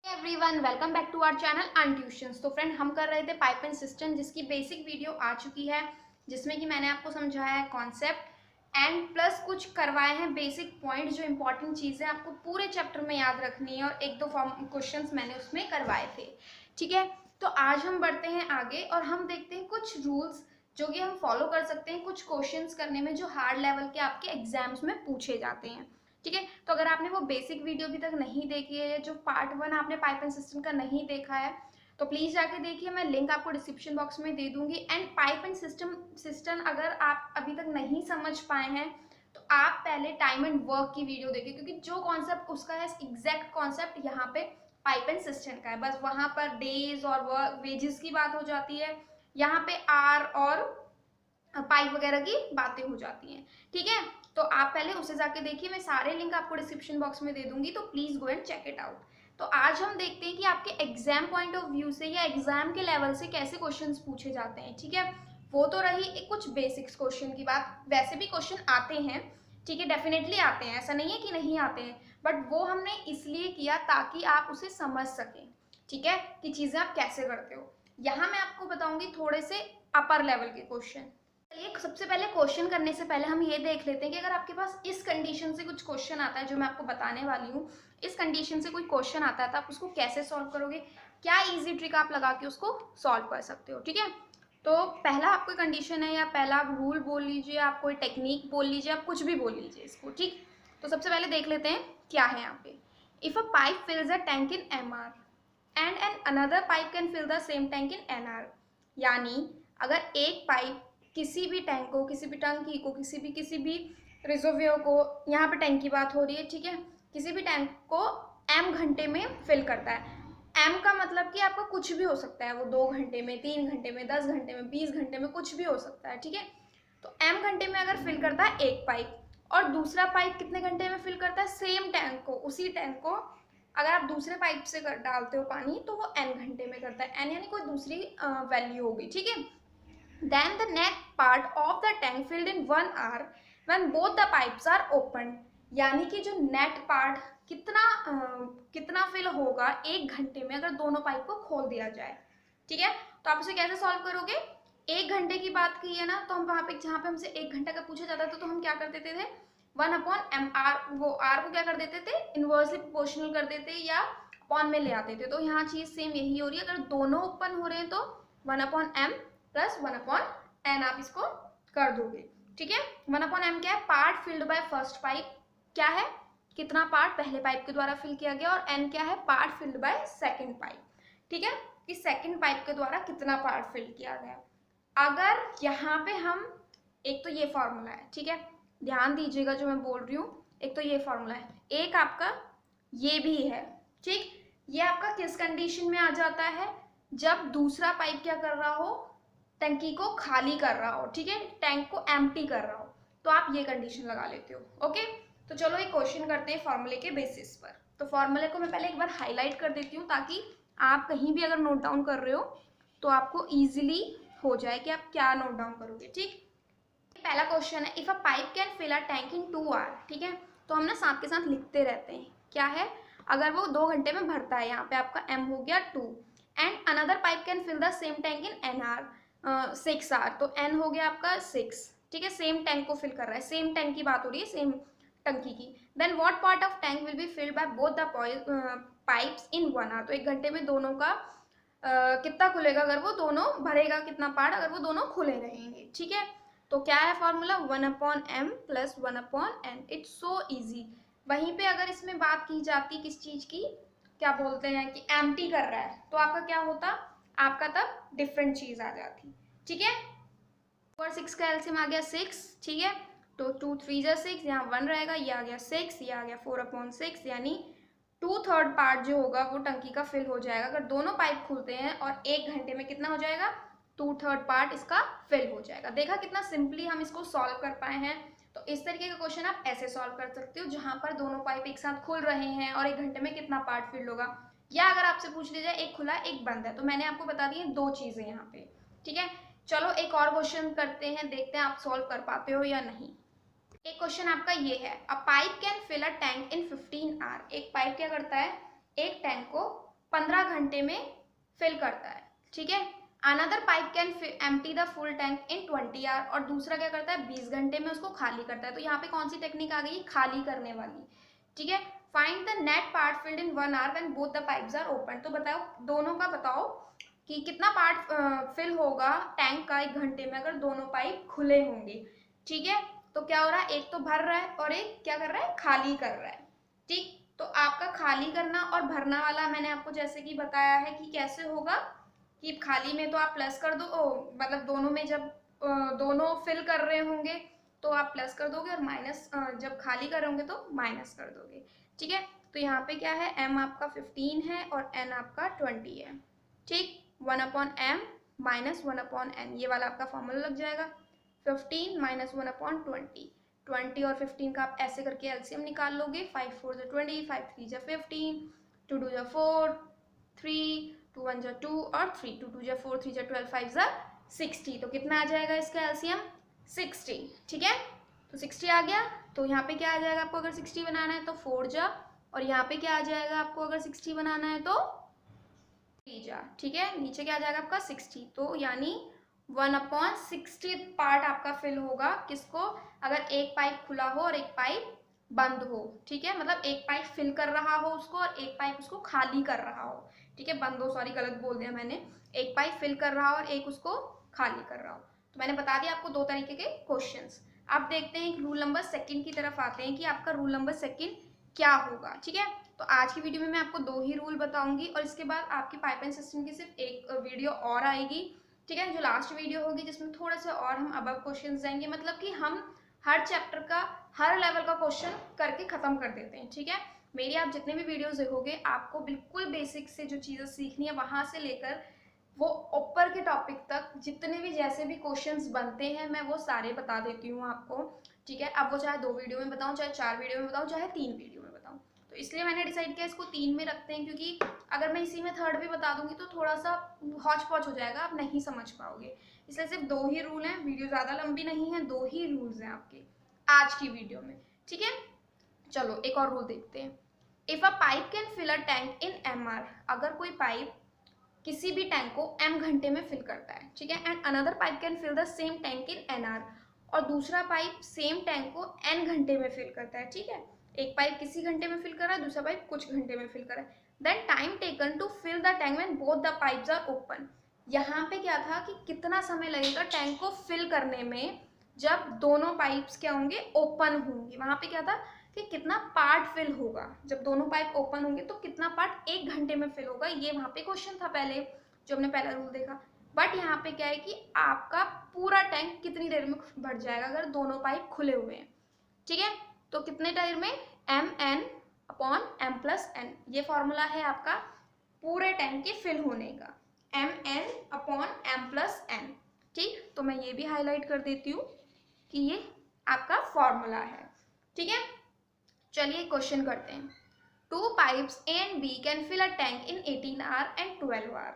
Everyone welcome back to our channel earn tuitions. तो friend हम कर रहे थे पाइप एंड सिस्टम जिसकी बेसिक वीडियो आ चुकी है, जिसमें कि मैंने आपको समझाया है कॉन्सेप्ट एंड प्लस कुछ करवाए हैं बेसिक पॉइंट जो इंपॉर्टेंट चीज़ें आपको पूरे चैप्टर में याद रखनी है, और एक दो क्वेश्चंस मैंने उसमें करवाए थे। ठीक है, तो आज हम बढ़ते हैं आगे और हम देखते हैं कुछ रूल्स जो कि हम फॉलो कर सकते हैं कुछ क्वेश्चंस करने में जो हार्ड लेवल के आपके एग्जाम्स में पूछे जाते हैं। ठीक है, तो अगर आपने वो बेसिक वीडियो अभी तक नहीं देखी है, जो पार्ट 1 आपने पाइप एंड सिस्टम का नहीं देखा है, तो प्लीज जाके देखिए। मैं लिंक आपको डिस्क्रिप्शन बॉक्स में दे दूंगी। एंड पाइप एंड सिस्टम अगर आप अभी तक नहीं समझ पाए हैं तो आप पहले टाइम एंड वर्क की वीडियो देखिए, क्योंकि जो कॉन्सेप्ट उसका है एग्जैक्ट कॉन्सेप्ट यहाँ पे पाइप एंड सिस्टम का है। बस वहां पर डेज और वर्क वेजेस की बात हो जाती है, यहाँ पे आर और पाइप वगैरह की बातें हो जाती हैं। ठीक है, तो आप पहले उसे जाके देखिए। मैं सारे लिंक आपको डिस्क्रिप्शन बॉक्स में दे दूंगी, तो please go and check it out. तो आज हम देखते हैं कि आपके एग्जाम पॉइंट ऑफ व्यू से या एग्जाम के लेवल से कैसे क्वेश्चंस पूछे जाते हैं। ठीक है, वो तो रही एक कुछ बेसिक्स क्वेश्चन की बात। वैसे भी क्वेश्चन आते हैं, ठीक है, डेफिनेटली आते हैं, ऐसा नहीं है कि नहीं आते हैं, बट वो हमने इसलिए किया ताकि आप उसे समझ सकें। ठीक है, कि चीजें आप कैसे करते हो। यहाँ मैं आपको बताऊंगी थोड़े से अपर लेवल के क्वेश्चन। चलिए, सबसे पहले क्वेश्चन करने से पहले हम ये देख लेते हैं कि अगर आपके पास इस कंडीशन से कुछ क्वेश्चन आता है जो मैं आपको बताने वाली हूँ, इस कंडीशन से कोई क्वेश्चन आता है तो आप उसको कैसे सॉल्व करोगे, क्या इजी ट्रिक आप लगा के उसको सॉल्व कर सकते हो। ठीक है, तो पहला आपको कंडीशन है या पहला रूल बोल लीजिए, आप कोई टेक्निक बोल लीजिए, आप कुछ भी बोल लीजिए इसको। ठीक, तो सबसे पहले देख लेते हैं क्या है यहाँ पे। If a pipe fills a tank in MR and an another pipe can fill the same tank in NR, यानी अगर एक पाइप किसी भी टैंक को, किसी भी टंकी को, किसी भी रिजर्वियर को, यहाँ पे टैंक की बात हो रही है, ठीक है, किसी भी टैंक को m घंटे में फिल करता है। m का मतलब कि आपका कुछ भी हो सकता है, वो 2 घंटे में, 3 घंटे में, 10 घंटे में, 20 घंटे में, कुछ भी हो सकता है। ठीक है, तो m घंटे में अगर फिल करता है एक पाइप, और दूसरा पाइप कितने घंटे में फिल करता है, सेम टैंक को, उसी टैंक को अगर आप दूसरे पाइप से डालते हो पानी तो वो n घंटे में करता है। n यानी कोई दूसरी वैल्यू होगी। ठीक है, then the net part of the tank filled in 1 hour when both the pipes are opened, यानी कि जो नेट पार्ट कितना फिल होगा एक घंटे में अगर दोनों पाइप को खोल दिया जाए। ठीक है, तो आप इसे कैसे सॉल्व करोगे। एक घंटे की बात की है ना, तो हम वहां पे जहाँ पे हमसे एक घंटा का पूछा जाता था तो हम क्या कर देते थे, 1/m/r, वो r को क्या कर देते थे, इनवर्सली प्रोपोर्शनल कर देते या अपॉन में ले आते थे। तो यहाँ चीज सेम यही हो रही है, अगर दोनों ओपन हो रहे हैं तो 1/m प्लस 1/n आप इसको कर दोगे। ठीक है, 1/m क्या है, part filled by first pipe, क्या है, कितना पार्ट पहले पाइप के द्वारा फिल किया गया, और n क्या है, part filled by second pipe. ठीक है, कि सेकंड पाइप के द्वारा कितना पार्ट फिल किया गया। अगर यहाँ पे हम, एक तो ये फॉर्मूला है, ठीक है, ध्यान दीजिएगा जो मैं बोल रही हूँ, एक तो ये फॉर्मूला है, एक आपका ये भी है। ठीक, ये आपका किस कंडीशन में आ जाता है, जब दूसरा पाइप क्या कर रहा हो, टंकी को खाली कर रहा हो, ठीक है, टैंक को एम्प्टी कर रहा हो, तो आप ये कंडीशन लगा लेते हो। ओके, तो चलो एक क्वेश्चन करते हैं फॉर्मूले के बेसिस पर। तो फॉर्मूले को मैं पहले एक बार हाईलाइट कर देती हूँ ताकि आप कहीं भी अगर नोट डाउन कर रहे हो तो आपको इजीली हो जाए कि आप क्या नोट डाउन करोगे। ठीक, पहला क्वेश्चन है, if a pipe can fill a tank in 2 hour. ठीक है, तो हम ना साथ के साथ लिखते रहते हैं, क्या है, अगर वो 2 घंटे में भरता है, यहाँ पे आपका m हो गया 2, and another pipe can fill the same tank in NR 6 hour, तो n हो गया आपका 6। ठीक है, सेम टैंक को फिल कर रहा है, सेम टैंक की बात हो रही है, सेम टंकी की। Then what part of tank will be filled by both the pipes in 1 hour, तो एक घंटे में दोनों का कितना खुलेगा, अगर वो दोनों भरेगा कितना पार्ट अगर वो दोनों खुले रहेंगे। ठीक है, तो क्या है formula, 1/m plus 1/n, it's so easy. वहीं पे अगर इसमें बात की जाती किस चीज की, क्या बोलते हैं कि एम्प्टी कर रहा है, तो आपका क्या होता, आपका तब डिफरेंट चीज आ जाती। ठीक है, 4/6 का एलसीएम आ गया 6। ठीक है, तो 2 3 जा 6, यहाँ 1 रहेगा, ये आ गया 6, ये आ गया 4/6, यानी 2/3 पार्ट जो होगा वो टंकी का फिल हो जाएगा अगर दोनों पाइप खुलते हैं, और एक घंटे में कितना हो जाएगा, 2/3 पार्ट इसका फिल हो जाएगा। देखा कितना सिंपली हम इसको सॉल्व कर पाए हैं। तो इस तरीके का क्वेश्चन आप ऐसे सॉल्व कर सकते हो, जहां पर दोनों पाइप एक साथ खुल रहे हैं और एक घंटे में कितना पार्ट फिल होगा। या अगर आपसे पूछ लिया जाए एक खुला एक बंद है, तो मैंने आपको बता दी है 2 चीजें यहाँ पे। ठीक है, चलो एक और क्वेश्चन करते हैं, देखते हैं आप सॉल्व कर पाते हो या नहीं। एक क्वेश्चन आपका ये है, a pipe can fill a tank in 15 hour, एक पाइप क्या करता है, एक टैंक को 15 घंटे में फिल करता है, ठीक है। Another pipe can empty the full tank in 20 hour, और दूसरा क्या करता है 20 घंटे में उसको खाली करता है। तो यहाँ पे कौन सी टेक्निक आ गई, खाली करने वाली, ठीक है। Find the net part filled in 1 hour when both the pipes are open. तो बताओ दोनों का बताओ कि कितना पार्ट फिल होगा टैंक का 1 घंटे में अगर दोनों पाइप खुले होंगे, ठीक है। तो क्या हो रहा है, एक तो भर रहा है और एक क्या कर रहा है, खाली कर रहा है, ठीक। तो आपका खाली करना और भरना वाला मैंने आपको जैसे कि बताया है कि कैसे होगा, कि खाली में तो आप प्लस कर दो, मतलब दोनों में जब दोनों फिल कर रहे होंगे तो आप प्लस कर दोगे, और माइनस जब खाली कर रहे होंगे तो माइनस कर दोगे, ठीक है। तो यहाँ पे क्या है, m आपका 15 है और n आपका 20 है, ठीक। 1/m माइनस 1/n, ये वाला आपका फॉर्मूला लग जाएगा। 15 माइनस 1/20, 20 और 15 का आप ऐसे करके एलसीएम निकाल लोगे। 5 4 जा 20, 5 3 जा 15, 2 2 जा 4, 3 2 1 जा 2 और 3 2 2 जा 4, 3 जा 12, 5 जा 60। तो कितना आ जाएगा इसका एलसीएम, 60, ठीक है। तो 60 आ गया। तो यहाँ पे क्या आ जाएगा आपको अगर 60 बनाना है तो 4 जा, और यहाँ पे क्या आ जाएगा आपको अगर 60 बनाना है तो 3 जा, ठीक है। नीचे क्या आ जाएगा आपका 60, तो यानी 1/60 पार्ट आपका फिल होगा किसको, अगर एक पाइप खुला हो और एक पाइप बंद हो, ठीक है। मतलब एक पाइप फिल कर रहा हो उसको और एक पाइप उसको खाली कर रहा हो, ठीक है। बंद हो, सॉरी गलत बोल दिया मैंने, एक पाइप फिल कर रहा हो और एक उसको खाली कर रहा हो। तो मैंने बता दिया आपको 2 तरीके के क्वेश्चंस। अब देखते हैं रूल नंबर 2 की तरफ आते हैं कि आपका रूल नंबर 2 क्या होगा, ठीक है। तो आज की वीडियो में मैं आपको 2 ही रूल बताऊंगी और इसके बाद आपकी पाइप एंड सिस्टम की सिर्फ एक वीडियो और आएगी, ठीक है, जो लास्ट वीडियो होगी जिसमें थोड़ा सा और हम अबव क्वेश्चन जाएंगे, मतलब कि हम हर चैप्टर का हर लेवल का क्वेश्चन करके खत्म कर देते हैं, ठीक है। मेरी आप जितने भी वीडियोस देखोगे आपको बिल्कुल बेसिक से जो चीज़ें सीखनी है वहां से लेकर वो ऊपर के टॉपिक तक जितने भी जैसे भी क्वेश्चंस बनते हैं मैं वो सारे बता देती हूँ आपको, ठीक है। अब वो चाहे 2 वीडियो में बताऊँ, चाहे 4 वीडियो में बताऊँ, चाहे 3 वीडियो में बताऊँ। तो इसलिए मैंने डिसाइड किया इसको 3 में रखते हैं, क्योंकि अगर मैं इसी में 3rd भी बता दूंगी तो थोड़ा सा हौच पौच हो जाएगा, आप नहीं समझ पाओगे। इसलिए सिर्फ 2 ही रूल हैं, वीडियो ज़्यादा लंबी नहीं है, 2 ही रूल्स हैं आपके आज की वीडियो में, ठीक है। चलो एक और रूल देखते हैं। If a pipe can fill a tank in mr, अगर कोई पाइप किसी भी टैंक को m घंटे में फिल करता है, ठीक है, and another pipe can fill the same tank in nr, और दूसरा पाइप सेम टैंक को n घंटे में फिल करता है, ठीक है। एक पाइप किसी घंटे में फिल कर रहा है, दूसरा पाइप कुछ घंटे में फिल कर रहा है। Then time taken to fill the tank when both the pipes are open, यहाँ पे क्या था कि कितना समय लगेगा टैंक को फिल करने में जब दोनों पाइप्स क्या होंगे, ओपन होंगे। वहां पे क्या था कि कितना पार्ट फिल होगा जब दोनों पाइप ओपन होंगे, तो कितना पार्ट 1 घंटे में फिल होगा, ये वहां पे क्वेश्चन था पहले जो हमने पहला रूल देखा। बट यहाँ पे क्या है कि आपका पूरा टैंक कितनी देर में भर जाएगा अगर दोनों पाइप खुले हुए हैं, ठीक है। तो कितने टाइम में, mn/m+n, ये फॉर्मूला है आपका पूरे टैंक के फिल होने का, mn/m+n, ठीक। तो मैं ये भी हाईलाइट कर देती हूँ कि ये आपका फॉर्मूला है, ठीक है। चलिए क्वेश्चन करते हैं। 2 pipes A and B can fill a tank in 18 hour and 12 hour.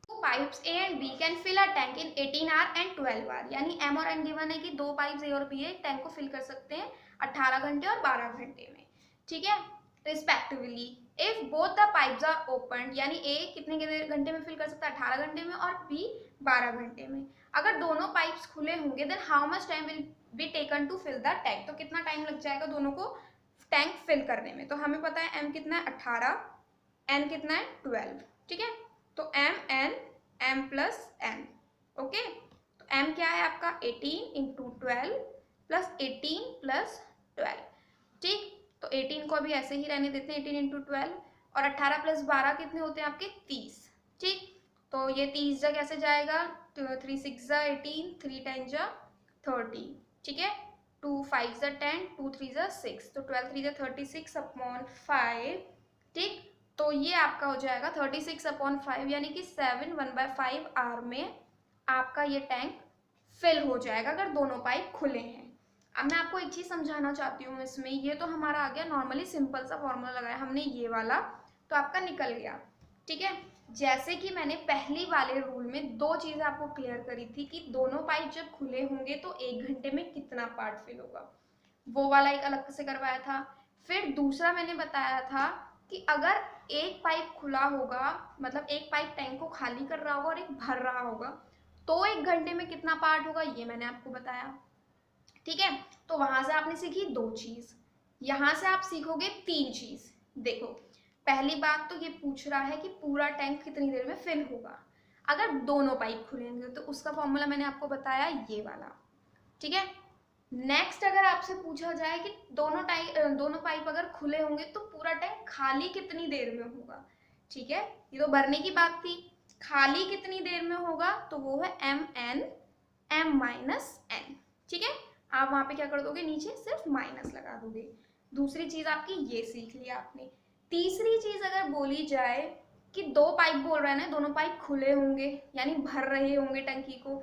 2 pipes A and B can fill a tank in 18 hour and 12 hour, यानी M और N गिवन है कि 2 पाइप्स A और B एक tank को fill कर सकते हैं 18 घंटे और 12 घंटे में, ठीक है, respectively. If both the pipes are open, यानी A कितने घंटे में फिल कर सकता है, 18 घंटे में, और B 12 घंटे में। अगर दोनों पाइप्स खुले होंगे then how much time will be taken to fill the tank, तो कितना टाइम लग जाएगा दोनों को टैंक फिल करने में। तो हमें पता है m कितना है 18, n कितना है 12, ठीक है। तो m+n, ओके। तो m क्या है आपका 18 × 12 + 18 + 12, ठीक। तो 18 को अभी ऐसे ही रहने देते हैं 18 × 12, और 18 + 12 कितने होते हैं आपके 30, ठीक। तो ये 30 जा कैसे जाएगा, 3 6 जा 18, 3 10 जा 30, ठीक है। 2 5 जा 10, 2 3 जा 6, तो 12 3 जा 36/5, ठीक। तो ये आपका हो जाएगा 36/5, यानी कि 7 1/5 आवर में आपका ये टैंक फिल हो जाएगा अगर दोनों पाइप खुले हैं। अब मैं आपको एक चीज समझाना चाहती हूँ इसमें, ये तो हमारा आ गया नॉर्मली सिंपल सा फॉर्मूला लगाया हमने ये वाला, तो आपका निकल गया, ठीक है। जैसे कि मैंने पहली वाले रूल में 2 चीजें आपको क्लियर करी थी कि दोनों पाइप जब खुले होंगे तो 1 घंटे में कितना पार्ट फिल होगा, वो वाला एक अलग से करवाया था। फिर दूसरा मैंने बताया था कि अगर एक पाइप खुला होगा, मतलब एक पाइप टैंक को खाली कर रहा होगा और एक भर रहा होगा, तो 1 घंटे में कितना पार्ट होगा ये मैंने आपको बताया। ठीक है, तो वहां से आपने सीखी 2 चीज, यहां से आप सीखोगे 3 चीज। देखो, पहली बात तो ये पूछ रहा है कि पूरा टैंक कितनी देर में फिल होगा। अगर दोनों पाइप खुलेंगे तो उसका फॉर्मूला मैंने आपको बताया ये वाला। ठीक है, नेक्स्ट अगर आपसे पूछा जाए कि दोनों पाइप अगर खुले होंगे तो पूरा टैंक खाली कितनी देर में होगा। ठीक है, ये तो भरने की बात थी, खाली कितनी देर में होगा तो वो है m ठीक है, आप वहां पे क्या कर दोगे, नीचे सिर्फ माइनस लगा दोगे। दूसरी चीज आपकी ये सीख लिया आपने। तीसरी चीज अगर बोली जाए कि 2 पाइप बोल रहे हैं ना, दोनों पाइप खुले होंगे यानी भर रहे होंगे टंकी को,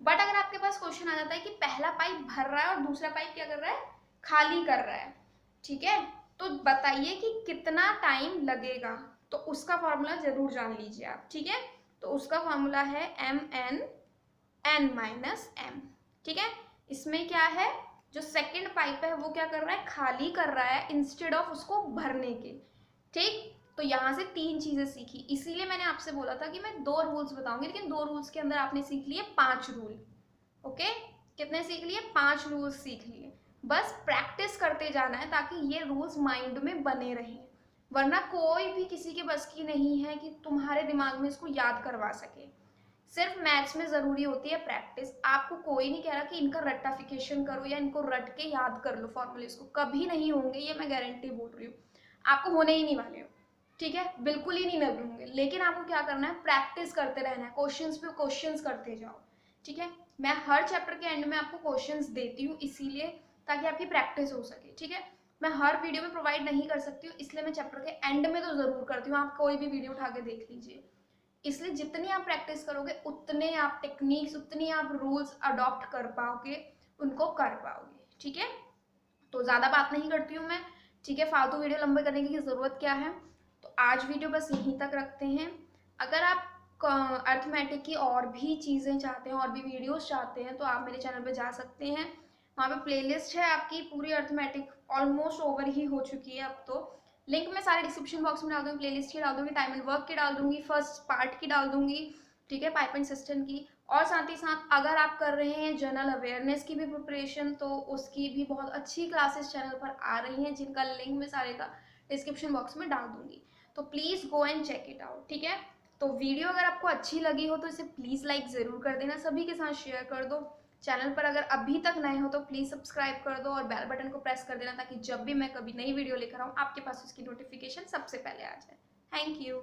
बट अगर आपके पास क्वेश्चन आ जाता है कि पहला पाइप भर रहा है और दूसरा पाइप क्या कर रहा है, खाली कर रहा है, ठीक है, तो बताइए कि कितना टाइम लगेगा, तो उसका फॉर्मूला जरूर जान लीजिए आप। ठीक है, तो उसका फॉर्मूला है n-m। ठीक है, इसमें क्या है, जो सेकंड पाइप है वो क्या कर रहा है, खाली कर रहा है इंस्टेड ऑफ उसको भरने के। ठीक, तो यहाँ से 3 चीजें सीखी, इसीलिए मैंने आपसे बोला था कि मैं 2 रूल्स बताऊंगी, लेकिन 2 रूल्स के अंदर आपने सीख लिए 5 रूल। ओके, कितने सीख लिए, 5 रूल्स सीख लिए। बस प्रैक्टिस करते जाना है ताकि ये रूल्स माइंड में बने रहें, वरना कोई भी किसी के बस की नहीं है कि तुम्हारे दिमाग में इसको याद करवा सके। सिर्फ मैथ्स में जरूरी होती है प्रैक्टिस। आपको कोई नहीं कह रहा कि इनका रट्टाफिकेशन करो या इनको रट के याद कर लो फॉर्मूलेस को, कभी नहीं होंगे, ये मैं गारंटी बोल रही हूँ, आपको होने ही नहीं वाले हो। ठीक है, बिल्कुल ही नहीं लगे होंगे, लेकिन आपको क्या करना है, प्रैक्टिस करते रहना है, क्वेश्चंस पे क्वेश्चंस करते जाओ। ठीक है, मैं हर चैप्टर के एंड में आपको क्वेश्चंस देती हूँ इसीलिए ताकि आपकी प्रैक्टिस हो सके। ठीक है, मैं हर वीडियो में प्रोवाइड नहीं कर सकती हूँ, इसलिए मैं चैप्टर के एंड में तो जरूर करती हूँ, आप कोई भी वीडियो उठा के देख लीजिए। इसलिए जितनी आप प्रैक्टिस करोगे उतने आप टेक्निक्स, उतनी आप रूल्स अडॉप्ट कर पाओगे, उनको कर पाओगे। ठीक है, तो ज़्यादा बात नहीं करती हूँ मैं। ठीक है, फालतू वीडियो लंबे करने की ज़रूरत क्या है, तो आज वीडियो बस यहीं तक रखते हैं। अगर आप अर्थमेटिक की और भी चीज़ें चाहते हैं, और भी वीडियोस चाहते हैं, तो आप मेरे चैनल पे जा सकते हैं, वहाँ पे प्लेलिस्ट है आपकी पूरी अर्थमेटिक ऑलमोस्ट ओवर ही हो चुकी है अब तो। लिंक मैं सारे डिस्क्रिप्शन बॉक्स में डाल दूँगी, प्लेलिस्ट की डाल दूँगी, टाइम एंड वर्क की डाल दूँगी, फर्स्ट पार्ट की डाल दूँगी। ठीक है, पाइप एंड सिस्टम की, और साथ ही साथ अगर आप कर रहे हैं जनरल अवेयरनेस की भी प्रिपरेशन, तो उसकी भी बहुत अच्छी क्लासेस चैनल पर आ रही हैं, जिनका लिंक मैं सारे का डिस्क्रिप्शन बॉक्स में डाल दूँगी, तो please go and check it out. ठीक है, तो वीडियो अगर आपको अच्छी लगी हो तो इसे प्लीज़ लाइक ज़रूर कर देना, सभी के साथ शेयर कर दो। चैनल पर अगर अभी तक नए हो तो प्लीज़ सब्सक्राइब कर दो और बेल बटन को प्रेस कर देना, ताकि जब भी मैं कभी नई वीडियो लेकर आऊँ आपके पास उसकी नोटिफिकेशन सबसे पहले आ जाए। Thank you.